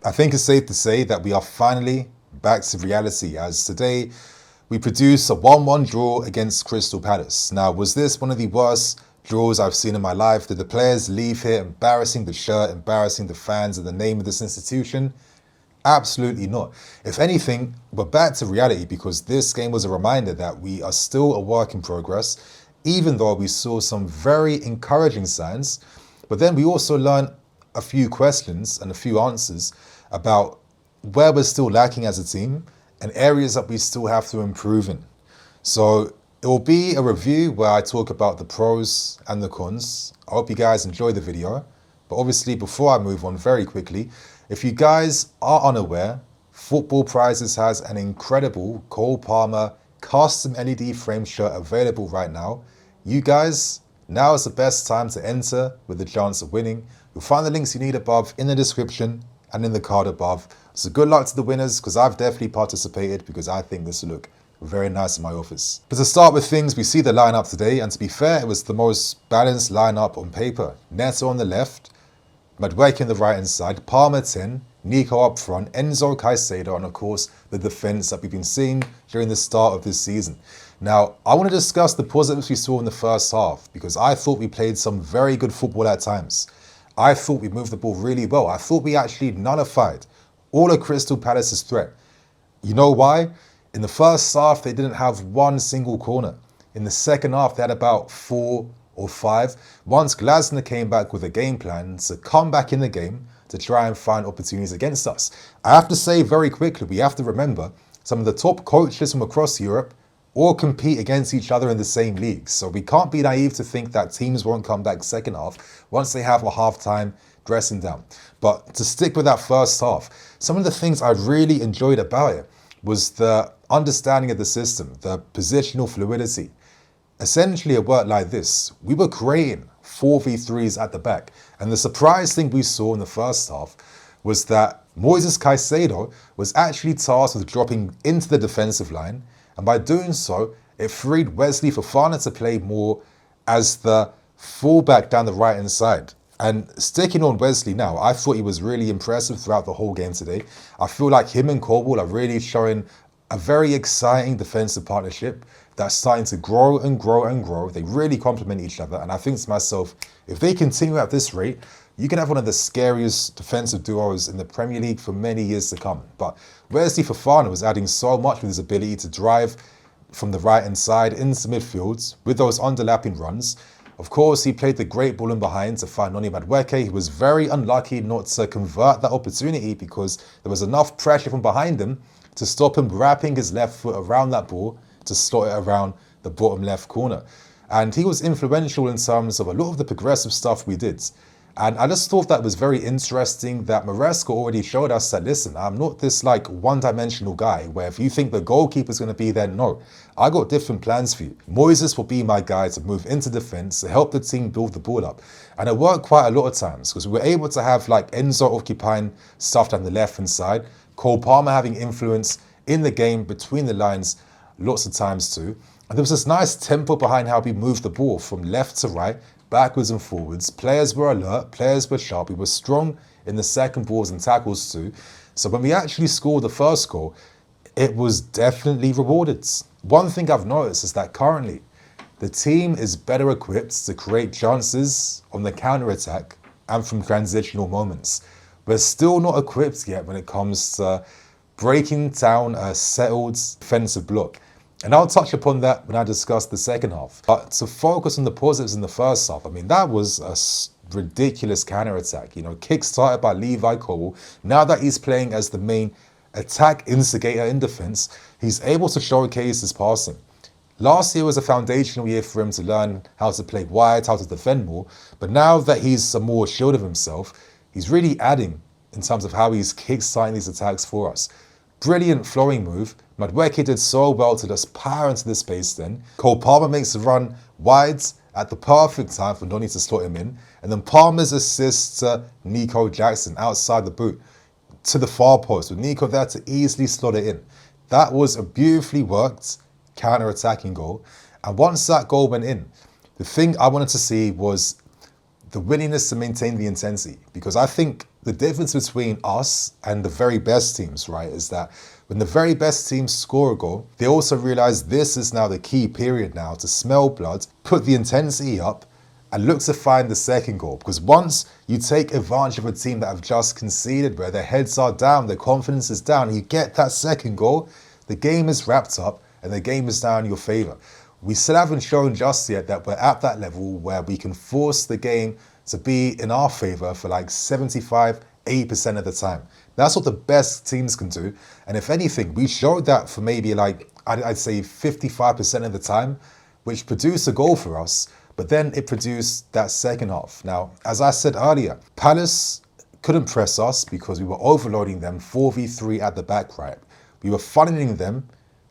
I think it's safe to say that we are finally back to reality, as today we produced a 1-1 draw against Crystal Palace. Now, was this one of the worst draws I've seen in my life? Did the players leave here embarrassing the shirt, embarrassing the fans in the name of this institution? Absolutely not. If anything, we're back to reality because this game was a reminder that we are still a work in progress, even though we saw some very encouraging signs. But then we also learned a few questions and a few answers about where we're still lacking as a team and areas that we still have to improve in. So it will be a review where I talk about the pros and the cons. I hope you guys enjoy the video. But obviously, before I move on very quickly, if you guys are unaware, Football Prizes has an incredible Cole Palmer custom LED frame shirt available right now. You guys, now is the best time to enter with the chance of winning. You'll find the links you need above in the description and in the card above. So good luck to the winners, because I've definitely participated because I think this will look very nice in my office. But to start with things, we see the lineup today, and to be fair, it was the most balanced lineup on paper. Neto on the left, Maresca on the right hand side, Palmer 10, Nico up front, Enzo, Caicedo, and of course the defence that we've been seeing during the start of this season. Now, I want to discuss the positives we saw in the first half, because I thought we played some very good football at times. I thought we moved the ball really well. I thought we actually nullified all of Crystal Palace's threat. You know why? In the first half, they didn't have one single corner. In the second half, they had about 4 or 5. Once Glasner came back with a game plan to come back in the game to try and find opportunities against us. I have to say very quickly, we have to remember some of the top coaches from across Europe all compete against each other in the same league. So we can't be naive to think that teams won't come back second half once they have a half-time dressing down. But to stick with that first half, some of the things I really enjoyed about it was the understanding of the system, the positional fluidity. Essentially, it worked like this. We were creating 4v3s at the back. And the surprise thing we saw in the first half was that Moises Caicedo was actually tasked with dropping into the defensive line. And by doing so, it freed Wesley Fofana to play more as the fullback down the right-hand side. And sticking on Wesley now, I thought he was really impressive throughout the whole game today. I feel like him and Colwell are really showing a very exciting defensive partnership that's starting to grow and grow and grow. They really complement each other. And I think to myself, if they continue at this rate, you can have one of the scariest defensive duos in the Premier League for many years to come. But Wesley Fofana was adding so much with his ability to drive from the right-hand side into midfield with those underlapping runs. Of course, he played the great ball in behind to find Noni Madueke. He was very unlucky not to convert that opportunity because there was enough pressure from behind him to stop him wrapping his left foot around that ball to slot it around the bottom left corner. And he was influential in terms of a lot of the progressive stuff we did. And I just thought that was very interesting that Maresca already showed us that, listen, I'm not this like one-dimensional guy where if you think the goalkeeper's going to be there, no. I got different plans for you. Moises will be my guy to move into defence, to help the team build the ball up. And it worked quite a lot of times because we were able to have like Enzo occupying stuff down the left-hand side, Cole Palmer having influence in the game between the lines lots of times too. And there was this nice tempo behind how we moved the ball from left to right, backwards and forwards. Players were alert, players were sharp. We were strong in the second balls and tackles too. So when we actually scored the first goal, it was definitely rewarded. One thing I've noticed is that currently the team is better equipped to create chances on the counter-attack and from transitional moments. We're still not equipped yet when it comes to breaking down a settled defensive block. And I'll touch upon that when I discuss the second half. But to focus on the positives in the first half, I mean, that was a ridiculous counter-attack. You know, kick-started by Levi Colwell. Now that he's playing as the main attack instigator in defence, he's able to showcase his passing. Last year was a foundational year for him to learn how to play wide, how to defend more. But now that he's more assured of himself, he's really adding in terms of how he's kick-starting these attacks for us. Brilliant flowing move. Madueke did so well to just power into the space then. Cole Palmer makes a run wide at the perfect time for Noni to slot him in. And then Palmer's assist to Nicolas Jackson outside the boot to the far post with Nico there to easily slot it in. That was a beautifully worked counter-attacking goal. And once that goal went in, the thing I wanted to see was the willingness to maintain the intensity. Because I think the difference between us and the very best teams, right, is that when the very best teams score a goal, they also realize this is now the key period now to smell blood, put the intensity up, and look to find the second goal. Because once you take advantage of a team that have just conceded, where their heads are down, their confidence is down, and you get that second goal, the game is wrapped up and the game is now in your favour. We still haven't shown just yet that we're at that level where we can force the game to be in our favour for like 75, 80% of the time. That's what the best teams can do. And if anything, we showed that for maybe like, I'd say 55% of the time, which produced a goal for us, but then it produced that second half. Now, as I said earlier, Palace couldn't press us because we were overloading them 4v3 at the back, right? We were funneling them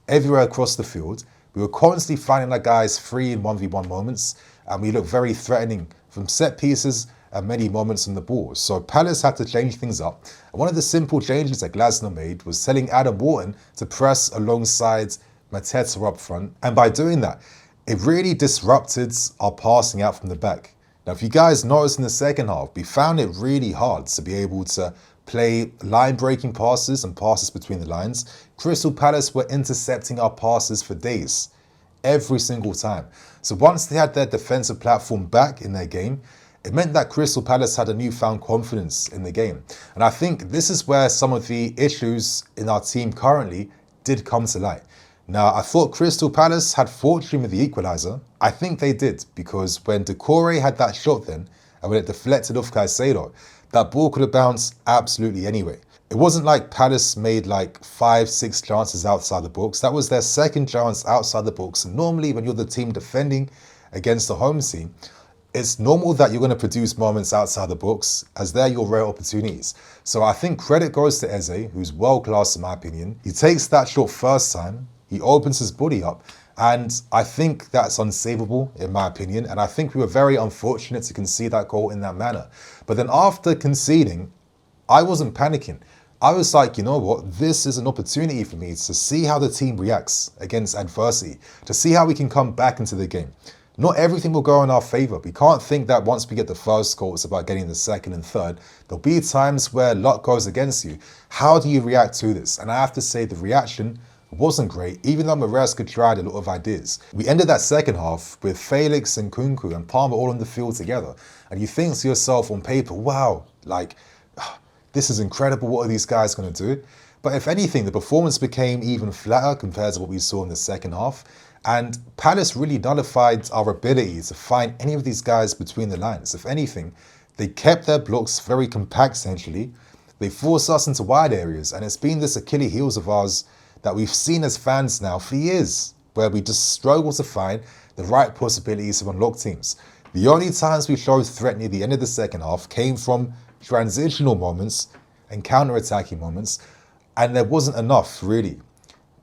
everywhere across the field. We were constantly finding our guys free in 1v1 moments, and we looked very threatening from set pieces and many moments on the ball. So Palace had to change things up. And one of the simple changes that Glasner made was telling Adam Wharton to press alongside Mateta up front. And by doing that, it really disrupted our passing out from the back. Now, if you guys noticed in the second half, we found it really hard to be able to play line-breaking passes and passes between the lines. Crystal Palace were intercepting our passes for days, every single time. So once they had their defensive platform back in their game, it meant that Crystal Palace had a newfound confidence in the game. And I think this is where some of the issues in our team currently did come to light. Now, I thought Crystal Palace had fortune with the equaliser. I think they did, because when Decore had that shot then, and when it deflected off Caicedo, that ball could have bounced absolutely anyway. It wasn't like Palace made like 5-6 chances outside the box. That was their second chance outside the box. And normally when you're the team defending against the home team, it's normal that you're going to produce moments outside the box, as they're your rare opportunities. So I think credit goes to Eze, who's world class in my opinion. He takes that shot first time, he opens his body up, and I think that's unsavable in my opinion. And I think we were very unfortunate to concede that goal in that manner. But then after conceding, I wasn't panicking. I was like, you know what, this is an opportunity for me to see how the team reacts against adversity, to see how we can come back into the game. Not everything will go in our favour. We can't think that once we get the first goal, it's about getting the second and third. There'll be times where luck goes against you. How do you react to this? And I have to say the reaction wasn't great, even though Maresca tried a lot of ideas. We ended that second half with Felix and Kunku and Palmer all on the field together. And you think to yourself on paper, wow, like, this is incredible. What are these guys going to do? But if anything, the performance became even flatter compared to what we saw in the second half. And Palace really nullified our ability to find any of these guys between the lines. If anything, they kept their blocks very compact essentially. They forced us into wide areas. And it's been this Achilles heels of ours that we've seen as fans now for years, where we just struggle to find the right possibilities to unlock teams. The only times we showed threat near the end of the second half came from transitional moments and counter-attacking moments, and there wasn't enough, really.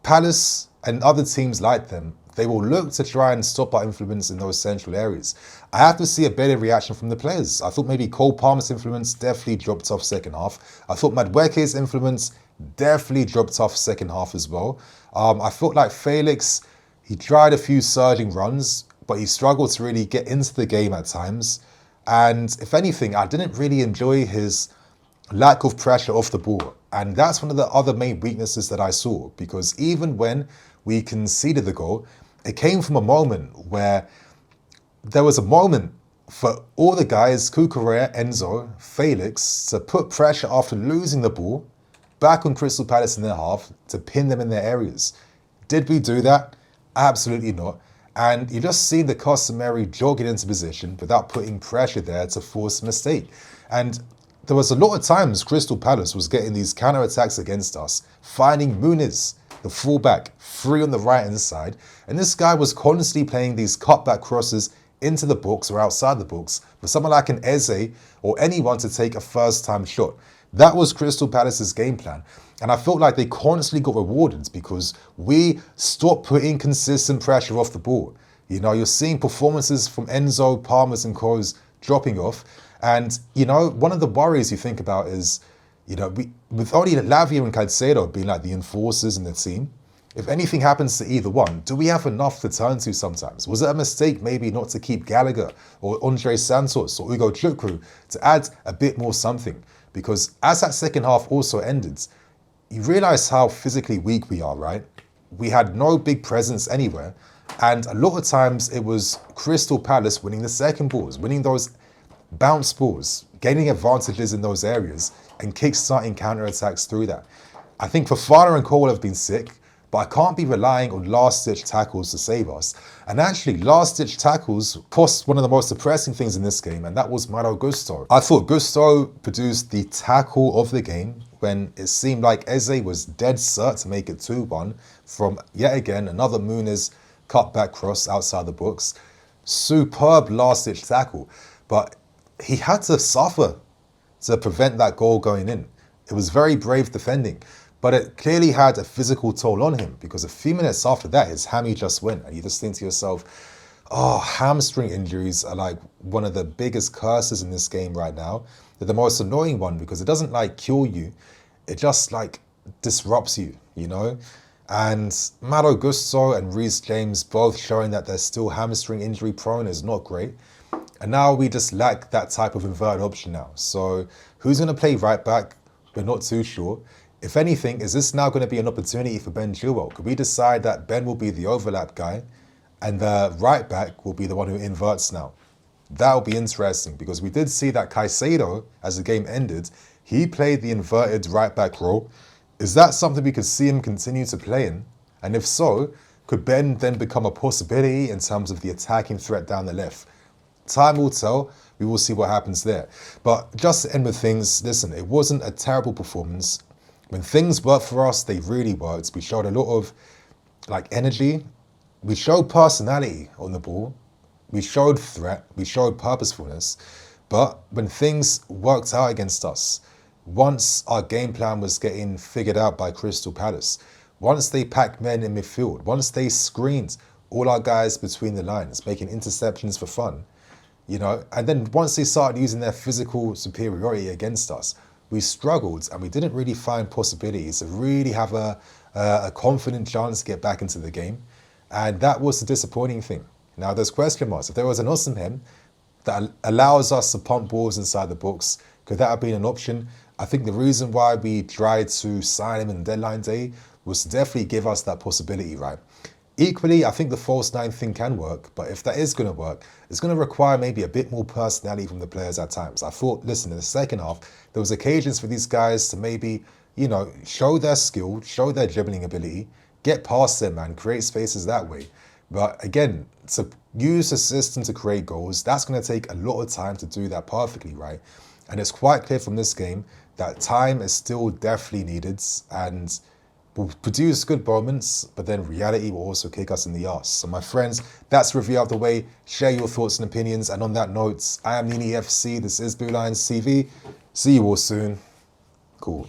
Palace and other teams like them, they will look to try and stop our influence in those central areas. I have to see a better reaction from the players. I thought maybe Cole Palmer's influence definitely dropped off second half. I thought Madueke's influence definitely dropped off second half as well. I felt like Felix, he tried a few surging runs, but he struggled to really get into the game at times. And if anything, I didn't really enjoy his lack of pressure off the ball. And that's one of the other main weaknesses that I saw, because even when we conceded the goal, it came from a moment where there was a moment for all the guys, Cucurella, Enzo, Felix, to put pressure after losing the ball back on Crystal Palace in their half to pin them in their areas. Did we do that? Absolutely not. And you just see the customary jogging into position without putting pressure there to force a mistake. And there was a lot of times Crystal Palace was getting these counter-attacks against us, finding Muniz, the fullback, free on the right-hand side. And this guy was constantly playing these cutback crosses into the box or outside the box for someone like an Eze or anyone to take a first-time shot. That was Crystal Palace's game plan. And I felt like they constantly got rewarded because we stopped putting consistent pressure off the ball. You know, you're seeing performances from Enzo, Palmer's and Co's dropping off. And, you know, one of the worries you think about is, you know, with only Lavia and Caicedo being like the enforcers in the team, if anything happens to either one, do we have enough to turn to sometimes? Was it a mistake maybe not to keep Gallagher or Andre Santos or Ugo Chukwu to add a bit more something? because as that second half also ended, you realise how physically weak we are, right? We had no big presence anywhere, and a lot of times it was Crystal Palace winning the second balls, winning those bounce balls, gaining advantages in those areas and kick-starting counter-attacks through that. I think Fofana and Cole have been sick, but I can't be relying on last-ditch tackles to save us. And actually, last-ditch tackles cost one of the most depressing things in this game, and that was Malo Gusto. I thought Gusto produced the tackle of the game when it seemed like Eze was dead cert to make it 2-1 from, yet again, another Muniz cut-back cross outside the box. Superb last-ditch tackle, but he had to suffer to prevent that goal going in. It was very brave defending, but it clearly had a physical toll on him, because a few minutes after that, his hammy just went, and you just think to yourself, oh, hamstring injuries are like one of the biggest curses in this game right now. They're the most annoying one, because it doesn't like kill you, it just like disrupts you, you know? And Malo Gusto and Reece James both showing that they're still hamstring injury prone is not great. And now we just lack that type of inverted option now. So who's going to play right back? We're not too sure. If anything, is this now going to be an opportunity for Ben Chilwell? Could we decide that Ben will be the overlap guy and the right back will be the one who inverts now? That will be interesting, because we did see that Caicedo, as the game ended, he played the inverted right back role. Is that something we could see him continue to play in? And if so, could Ben then become a possibility in terms of the attacking threat down the left? Time will tell. We will see what happens there. But just to end with things, listen, it wasn't a terrible performance. When things worked for us, they really worked. We showed a lot of energy. We showed personality on the ball. We showed threat. We showed purposefulness. But when things worked out against us, once our game plan was getting figured out by Crystal Palace, once they packed men in midfield, once they screened all our guys between the lines, making interceptions for fun, you know, and then once they started using their physical superiority against us, we struggled and we didn't really find possibilities to really have a confident chance to get back into the game. And that was the disappointing thing. Now there's question marks. If there was an Osimhen that allows us to pump balls inside the box, could that have been an option? I think the reason why we tried to sign him in deadline day was to definitely give us that possibility, right? Equally, I think the false nine thing can work, but if that is going to work, it's going to require maybe a bit more personality from the players at times. I thought, listen, in the second half, there was occasions for these guys to maybe, you know, show their skill, show their dribbling ability, get past them, man, create spaces that way. But again, to use the system to create goals, that's going to take a lot of time to do that perfectly, right? And it's quite clear from this game that time is still definitely needed, and we'll produce good moments, but then reality will also kick us in the arse. So my friends, that's review out of the way. Share your thoughts and opinions. And on that note, I am Nini FC. This is BlueLionsTV. See you all soon. Cool.